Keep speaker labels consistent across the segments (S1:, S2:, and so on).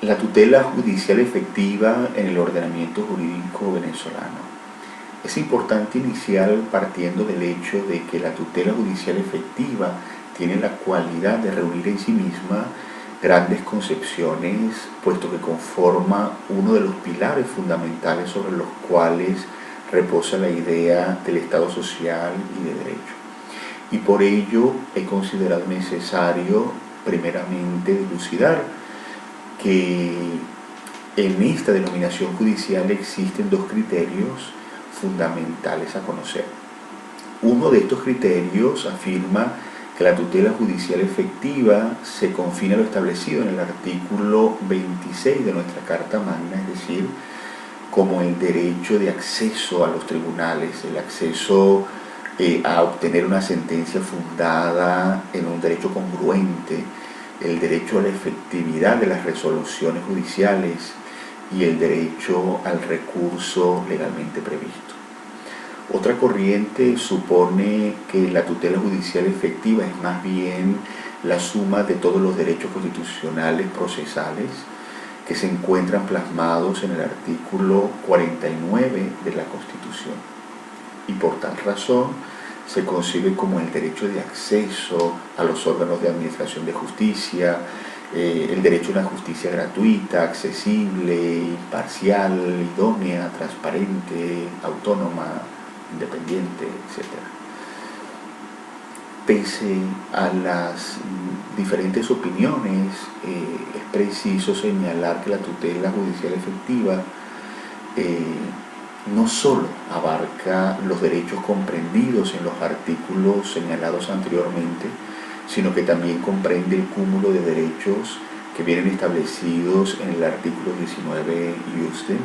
S1: La tutela judicial efectiva en el ordenamiento jurídico venezolano. Es importante iniciar partiendo del hecho de que la tutela judicial efectiva tiene la cualidad de reunir en sí misma grandes concepciones, puesto que conforma uno de los pilares fundamentales sobre los cuales reposa la idea del Estado social y de derecho. Y por ello he considerado necesario, primeramente, dilucidar que en esta denominación judicial existen dos criterios fundamentales a conocer. Uno de estos criterios afirma que la tutela judicial efectiva se confina a lo establecido en el artículo 26 de nuestra Carta Magna, es decir, como el derecho de acceso a los tribunales, el acceso a obtener una sentencia fundada en un derecho congruente, el derecho a la efectividad de las resoluciones judiciales y el derecho al recurso legalmente previsto. Otra corriente supone que la tutela judicial efectiva es más bien la suma de todos los derechos constitucionales procesales que se encuentran plasmados en el artículo 49 de la Constitución. Y por tal razón se concibe como el derecho de acceso a los órganos de administración de justicia, el derecho a una justicia gratuita, accesible, imparcial, idónea, transparente, autónoma, independiente, etc. Pese a las diferentes opiniones, es preciso señalar que la tutela judicial efectiva no solo abarca los derechos comprendidos en los artículos señalados anteriormente, sino que también comprende el cúmulo de derechos que vienen establecidos en el artículo 19 iustem,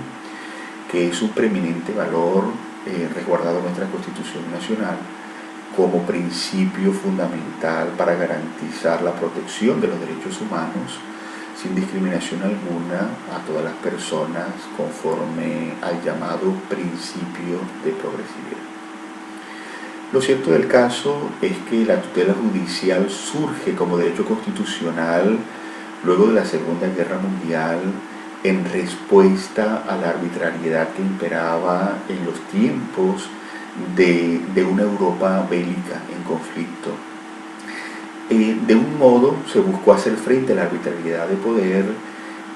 S1: que es un preeminente valor resguardado en nuestra Constitución Nacional como principio fundamental para garantizar la protección de los derechos humanos sin discriminación alguna a todas las personas conforme al llamado principio de progresividad. Lo cierto del caso es que la tutela judicial surge como derecho constitucional luego de la Segunda Guerra Mundial en respuesta a la arbitrariedad que imperaba en los tiempos de una Europa bélica en conflicto. De un modo se buscó hacer frente a la arbitrariedad de poder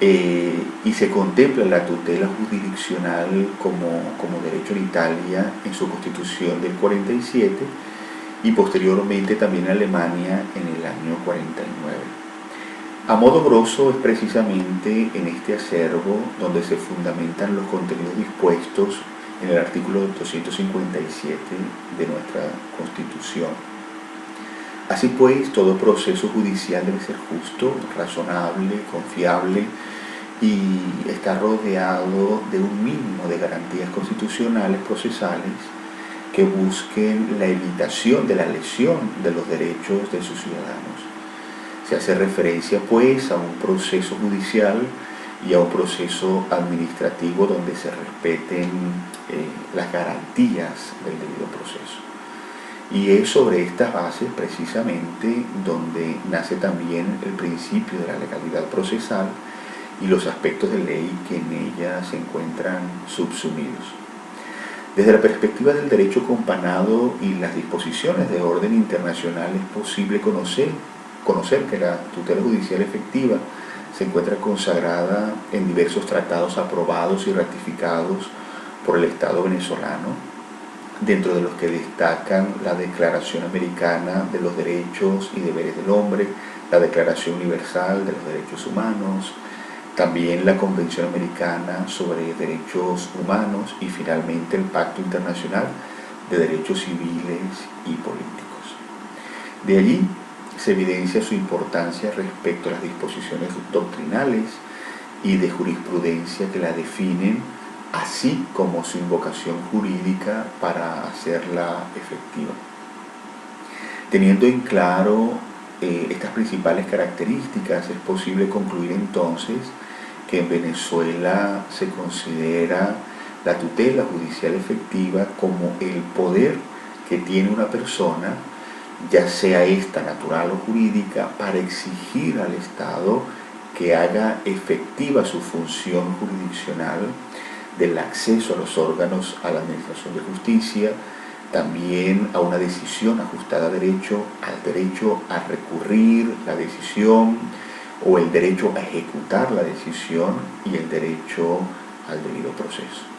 S1: y se contempla la tutela jurisdiccional como derecho en Italia en su constitución del 47 y posteriormente también en Alemania en el año 49. A modo grosso es precisamente en este acervo donde se fundamentan los contenidos dispuestos en el artículo 257 de nuestra Constitución. Así pues, todo proceso judicial debe ser justo, razonable, confiable y está rodeado de un mínimo de garantías constitucionales procesales que busquen la evitación de la lesión de los derechos de sus ciudadanos. Se hace referencia, pues, a un proceso judicial y a un proceso administrativo donde se respeten las garantías del debido proceso. Y es sobre estas bases precisamente donde nace también el principio de la legalidad procesal y los aspectos de ley que en ella se encuentran subsumidos. Desde la perspectiva del derecho comparado y las disposiciones de orden internacional es posible conocer que la tutela judicial efectiva se encuentra consagrada en diversos tratados aprobados y ratificados por el Estado venezolano, dentro de los que destacan la Declaración Americana de los Derechos y Deberes del Hombre, la Declaración Universal de los Derechos Humanos, también la Convención Americana sobre Derechos Humanos y finalmente el Pacto Internacional de Derechos Civiles y Políticos. De allí se evidencia su importancia respecto a las disposiciones doctrinales y de jurisprudencia que la definen, así como su invocación jurídica para hacerla efectiva. Teniendo en claro estas principales características, es posible concluir entonces que en Venezuela se considera la tutela judicial efectiva como el poder que tiene una persona, ya sea esta natural o jurídica, para exigir al Estado que haga efectiva su función jurisdiccional del acceso a los órganos a la administración de justicia, también a una decisión ajustada a derecho, al derecho a recurrir la decisión o el derecho a ejecutar la decisión y el derecho al debido proceso.